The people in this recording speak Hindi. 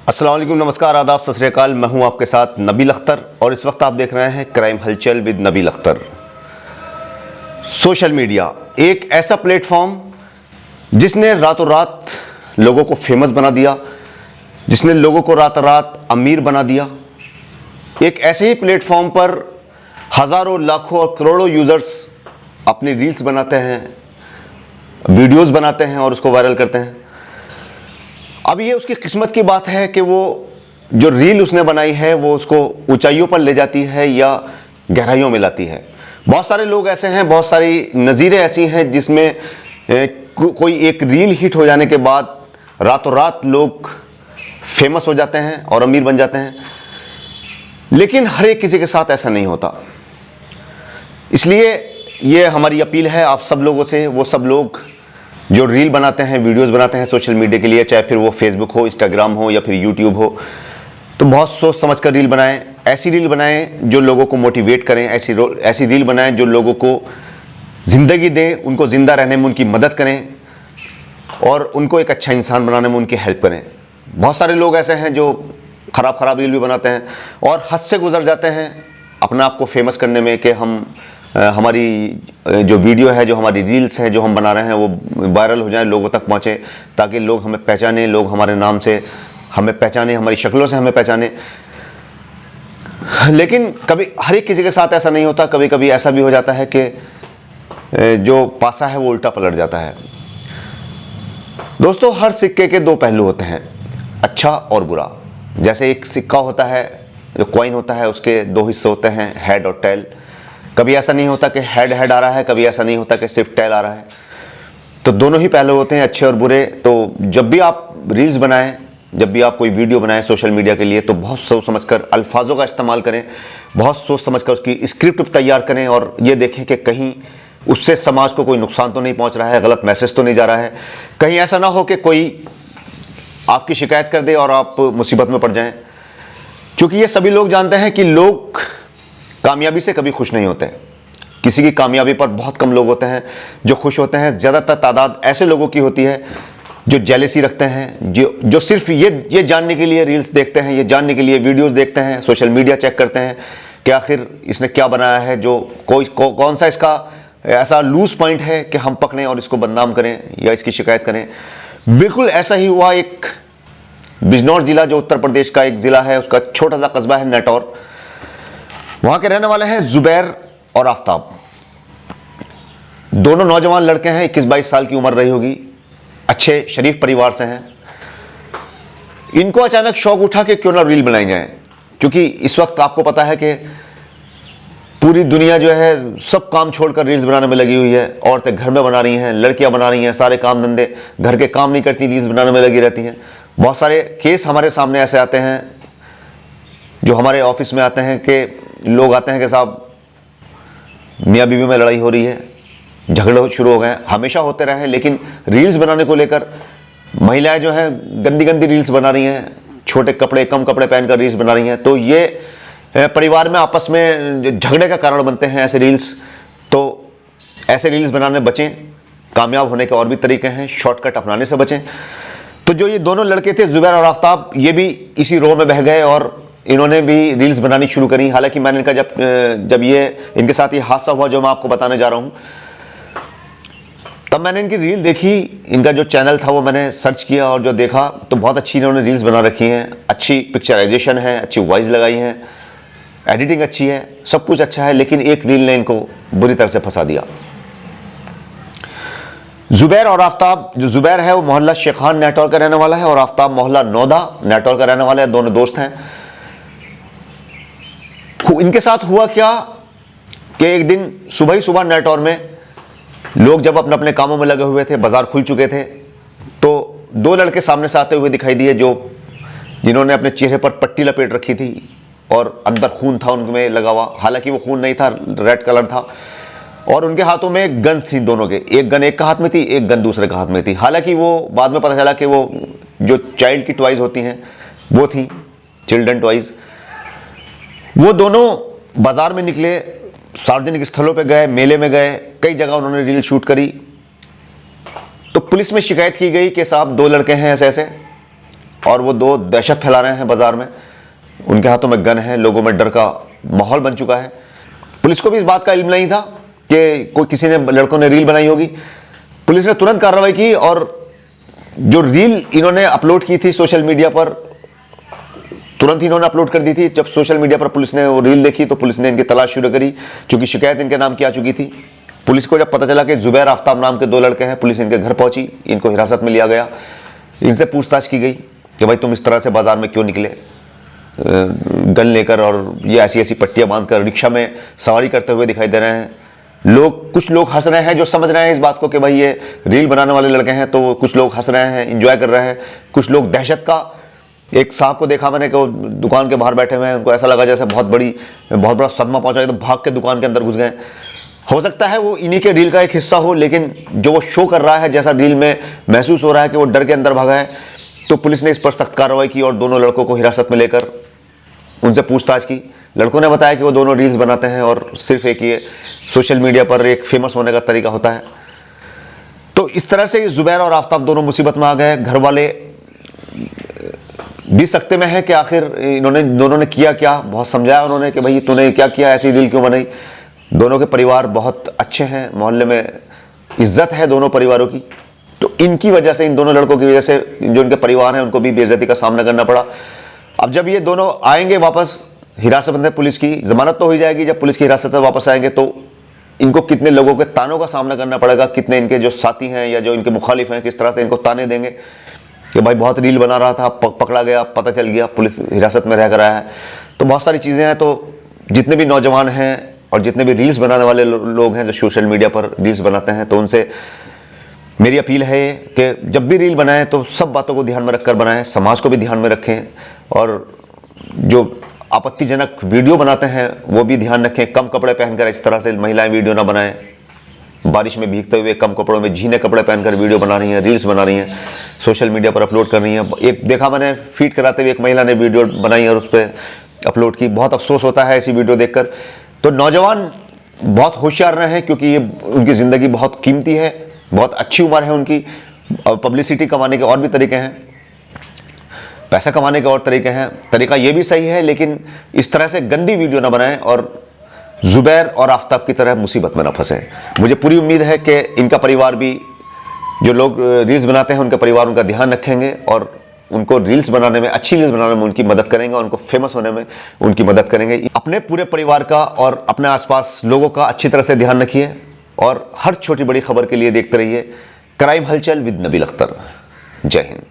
अस्सलाम वालेकुम, नमस्कार, आदाब, सत श्री अकाल। मैं हूं आपके साथ नबील अख्तर और इस वक्त आप देख रहे हैं क्राइम हलचल with Nabeel Akhtar. Social media एक ऐसा प्लेटफॉर्म जिसने रातों रात लोगों को फेमस बना दिया, जिसने लोगों को रातों रात अमीर बना दिया। एक ऐसे ही प्लेटफॉर्म पर हज़ारों, लाखों और करोड़ों यूज़र्स अपनी रील्स बनाते हैं, वीडियोस बनाते हैं और उसको वायरल करते हैं। अब ये उसकी किस्मत की बात है कि वो जो रील उसने बनाई है वो उसको ऊंचाइयों पर ले जाती है या गहराइयों में लाती है। बहुत सारे लोग ऐसे हैं, बहुत सारी नज़ीरें ऐसी हैं जिसमें कोई एक रील हिट हो जाने के बाद रातों रात लोग फेमस हो जाते हैं और अमीर बन जाते हैं। लेकिन हर एक किसी के साथ ऐसा नहीं होता। इसलिए ये हमारी अपील है आप सब लोगों से, वो सब लोग जो रील बनाते हैं, वीडियोस बनाते हैं सोशल मीडिया के लिए, चाहे फिर वो फेसबुक हो, इंस्टाग्राम हो या फिर यूट्यूब हो, तो बहुत सोच समझ कर रील बनाएं। ऐसी रील बनाएं जो लोगों को मोटिवेट करें, ऐसी रील बनाएं जो लोगों को ज़िंदगी दें, उनको ज़िंदा रहने में उनकी मदद करें और उनको एक अच्छा इंसान बनाने में उनकी हेल्प करें। बहुत सारे लोग ऐसे हैं जो ख़राब रील भी बनाते हैं और हद से गुजर जाते हैं अपने आप को फेमस करने में कि हमारी जो वीडियो है, जो हमारी रील्स हैं, जो हम बना रहे हैं वो वायरल हो जाए, लोगों तक पहुँचे, ताकि लोग हमें पहचाने, लोग हमारे नाम से हमें पहचाने, हमारी शक्लों से हमें पहचाने। लेकिन कभी हर एक किसी के साथ ऐसा नहीं होता। कभी कभी ऐसा भी हो जाता है कि जो पासा है वो उल्टा पलट जाता है। दोस्तों, हर सिक्के के दो पहलू होते हैं, अच्छा और बुरा। जैसे एक सिक्का होता है, जो कॉइन होता है, उसके दो हिस्से होते हैं, हेड और टेल। कभी ऐसा नहीं होता कि हेड आ रहा है, कभी ऐसा नहीं होता कि सिर्फ टेल आ रहा है। तो दोनों ही पहलू होते हैं, अच्छे और बुरे। तो जब भी आप रील्स बनाएं, जब भी आप कोई वीडियो बनाएं सोशल मीडिया के लिए, तो बहुत सोच समझकर अल्फाजों का इस्तेमाल करें, बहुत सोच समझकर उसकी स्क्रिप्ट तैयार करें और ये देखें कि कहीं उससे समाज को कोई नुकसान तो नहीं पहुंच रहा है, गलत मैसेज तो नहीं जा रहा है। कहीं ऐसा ना हो कि कोई आपकी शिकायत कर दे और आप मुसीबत में पड़ जाएं। क्योंकि ये सभी लोग जानते हैं कि लोग कामयाबी से कभी खुश नहीं होते। किसी की कामयाबी पर बहुत कम लोग होते हैं जो खुश होते हैं। ज़्यादातर तादाद ऐसे लोगों की होती है जो जेलेसी रखते हैं, जो सिर्फ ये जानने के लिए रील्स देखते हैं, ये जानने के लिए वीडियोस देखते हैं, सोशल मीडिया चेक करते हैं कि आखिर इसने क्या बनाया है, जो कौन सा इसका ऐसा लूज पॉइंट है कि हम पकड़ें और इसको बदनाम करें या इसकी शिकायत करें। बिल्कुल ऐसा ही हुआ एक बिजनौर ज़िला, जो उत्तर प्रदेश का एक ज़िला है, उसका छोटा सा कस्बा है नेटौर। वहाँ के रहने वाले हैं ज़ुबैर और आफ्ताब। दोनों नौजवान लड़के हैं, 21-22 साल की उम्र रही होगी, अच्छे शरीफ परिवार से हैं। इनको अचानक शौक उठा कि क्यों ना रील बनाई जाए। क्योंकि इस वक्त आपको पता है कि पूरी दुनिया जो है सब काम छोड़कर रील्स बनाने में लगी हुई है। औरतें घर में बना रही हैं, लड़कियां बना रही हैं, सारे काम धंधे, घर के काम नहीं करती, रील्स बनाने में लगी रहती हैं। बहुत सारे केस हमारे सामने ऐसे आते हैं, जो हमारे ऑफिस में आते हैं कि लोग आते हैं कि साहब मियाँ बीवी में लड़ाई हो रही है, झगड़े शुरू हो गए, हमेशा होते रहे, लेकिन रील्स बनाने को लेकर महिलाएं जो हैं गंदी रील्स बना रही हैं, छोटे कपड़े, कम कपड़े पहनकर रील्स बना रही हैं। तो ये परिवार में आपस में झगड़े का कारण बनते हैं ऐसे रील्स। तो ऐसे रील्स बनाने बचें। कामयाब होने के और भी तरीके हैं, शॉर्टकट अपनाने से बचें। तो जो ये दोनों लड़के थे, ज़ुबैर और आफ्ताब, ये भी इसी रो में बह गए और इन्होंने भी रील्स बनानी शुरू करी। हालांकि मैंने इनका जब ये इनके साथ ये हादसा हुआ जो मैं आपको बताने जा रहा हूँ, तब मैंने इनकी रील देखी। इनका जो चैनल था वो मैंने सर्च किया और जो देखा तो बहुत अच्छी इन्होंने रील्स बना रखी हैं। अच्छी पिक्चराइजेशन है, अच्छी वॉइस लगाई है, एडिटिंग अच्छी है, सब कुछ अच्छा है। लेकिन एक रील ने इनको बुरी तरह से फंसा दिया। ज़ुबैर और आफ्ताब, जो ज़ुबैर है वो मोहल्ला शेखान नेटौर का रहने वाला है और आफ्ताब मोहल्ला नौदा नेटौर का रहने वाला है। दोनों दोस्त हैं। इनके साथ हुआ क्या कि एक दिन सुबह ही सुबह नेटौर में लोग जब अपने अपने कामों में लगे हुए थे, बाजार खुल चुके थे, तो दो लड़के सामने से आते हुए दिखाई दिए, जिन्होंने अपने चेहरे पर पट्टी लपेट रखी थी और अंदर खून था उनमें लगा हुआ। हालांकि वो खून नहीं था, रेड कलर था। और उनके हाथों में गन्स थी दोनों के, एक गन एक का हाथ में थी, एक गन दूसरे का हाथ में थी। हालांकि वो बाद में पता चला कि वो जो चाइल्ड की टॉयज होती हैं वो थी, चिल्ड्रन टॉयज। वो दोनों बाजार में निकले, सार्वजनिक स्थलों पे गए, मेले में गए, कई जगह उन्होंने रील शूट करी। तो पुलिस में शिकायत की गई कि साहब दो लड़के हैं ऐसे ऐसे, और वो दो दहशत फैला रहे हैं बाजार में। उनके हाथों में गन है, लोगों में डर का माहौल बन चुका है। पुलिस को भी इस बात का इल्म नहीं था कि कोई किसी ने लड़कों ने रील बनाई होगी। पुलिस ने तुरंत कार्रवाई की और जो रील इन्होंने अपलोड की थी सोशल मीडिया पर, तुरंत ही इन्होंने अपलोड कर दी थी। जब सोशल मीडिया पर पुलिस ने वो रील देखी तो पुलिस ने इनकी तलाश शुरू करी, क्योंकि शिकायत इनके नाम की आ चुकी थी। पुलिस को जब पता चला कि जुबैर आफ्ताब नाम के दो लड़के हैं, पुलिस इनके घर पहुंची, इनको हिरासत में लिया गया। इनसे पूछताछ की गई कि भाई तुम इस तरह से बाजार में क्यों निकले गन लेकर, और ये ऐसी ऐसी पट्टियां बांधकर रिक्शा में सवारी करते हुए दिखाई दे रहे हैं। कुछ लोग हंस रहे हैं जो समझ रहे हैं इस बात को कि भाई ये रील बनाने वाले लड़के हैं, तो कुछ लोग हंस रहे हैं, एंजॉय कर रहे हैं। कुछ लोग दहशत का, एक साहब को देखा मैंने कि वो दुकान के बाहर बैठे हुए हैं, उनको ऐसा लगा जैसे बहुत बड़ा सदमा पहुंचा, तो भाग के दुकान के अंदर घुस गए। हो सकता है वो इन्हीं के रील का एक हिस्सा हो, लेकिन जो वो शो कर रहा है, जैसा रील में महसूस हो रहा है कि वो डर के अंदर भागा है, तो पुलिस ने इस पर सख्त कार्रवाई की और दोनों लड़कों को हिरासत में लेकर उनसे पूछताछ की। लड़कों ने बताया कि वो दोनों रील्स बनाते हैं और सिर्फ एक ये सोशल मीडिया पर एक फेमस होने का तरीका होता है। तो इस तरह से जुबैर और आफ्ताब दोनों मुसीबत में आ गए। घर वाले भी सख्ते में है कि आखिर दोनों ने किया क्या। बहुत समझाया उन्होंने कि भाई तूने क्या किया, ऐसी रील क्यों बनाई। दोनों के परिवार बहुत अच्छे हैं, मोहल्ले में इज्जत है दोनों परिवारों की। तो इनकी वजह से, इन दोनों लड़कों की वजह से जो इनके परिवार हैं उनको भी बेइज्जती का सामना करना पड़ा। अब जब ये दोनों आएंगे वापस हिरासत में, पुलिस की जमानत तो हो जाएगी, जब पुलिस की हिरासत में वापस आएंगे तो इनको कितने लोगों के तानों का सामना करना पड़ेगा, कितने इनके जो साथी हैं या जो इनके मुखालिफ हैं किस तरह से इनको ताने देंगे कि भाई बहुत रील बना रहा था, पकड़ा गया, पता चल गया, पुलिस हिरासत में रह कर आया है। तो बहुत सारी चीज़ें हैं। तो जितने भी नौजवान हैं और जितने भी रील्स बनाने वाले लोग हैं जो सोशल मीडिया पर रील्स बनाते हैं, तो उनसे मेरी अपील है कि जब भी रील बनाएं तो सब बातों को ध्यान में रखकर बनाएं, समाज को भी ध्यान में रखें, और जो आपत्तिजनक वीडियो बनाते हैं वो भी ध्यान रखें। कम कपड़े पहनकर इस तरह से महिलाएं वीडियो ना बनाएं, बारिश में भीगते हुए कम कपड़ों में झीने कपड़े पहनकर वीडियो बना रही हैं, रील्स बना रही हैं, सोशल मीडिया पर अपलोड कर रही हैं। एक देखा मैंने फीड कराते हुए एक महिला ने वीडियो बनाई और उस पर अपलोड की। बहुत अफसोस होता है ऐसी वीडियो देखकर। तो नौजवान बहुत होशियार रहे हैं, क्योंकि ये उनकी ज़िंदगी बहुत कीमती है, बहुत अच्छी उम्र है उनकी। पब्लिसिटी कमाने के और भी तरीके हैं, पैसा कमाने के और तरीके हैं। तरीका ये भी सही है, लेकिन इस तरह से गंदी वीडियो ना बनाएं और जुबैर और आफ्ताब की तरह मुसीबत में ना फंसे। मुझे पूरी उम्मीद है कि इनका परिवार भी, जो लोग रील्स बनाते हैं उनका परिवार उनका ध्यान रखेंगे और उनको रील्स बनाने में, अच्छी रील्स बनाने में उनकी मदद करेंगे, उनको फेमस होने में उनकी मदद करेंगे। अपने पूरे परिवार का और अपने आसपास लोगों का अच्छी तरह से ध्यान रखिए और हर छोटी बड़ी खबर के लिए देखते रहिए क्राइम हलचल विद नबील अख्तर। जय हिंद।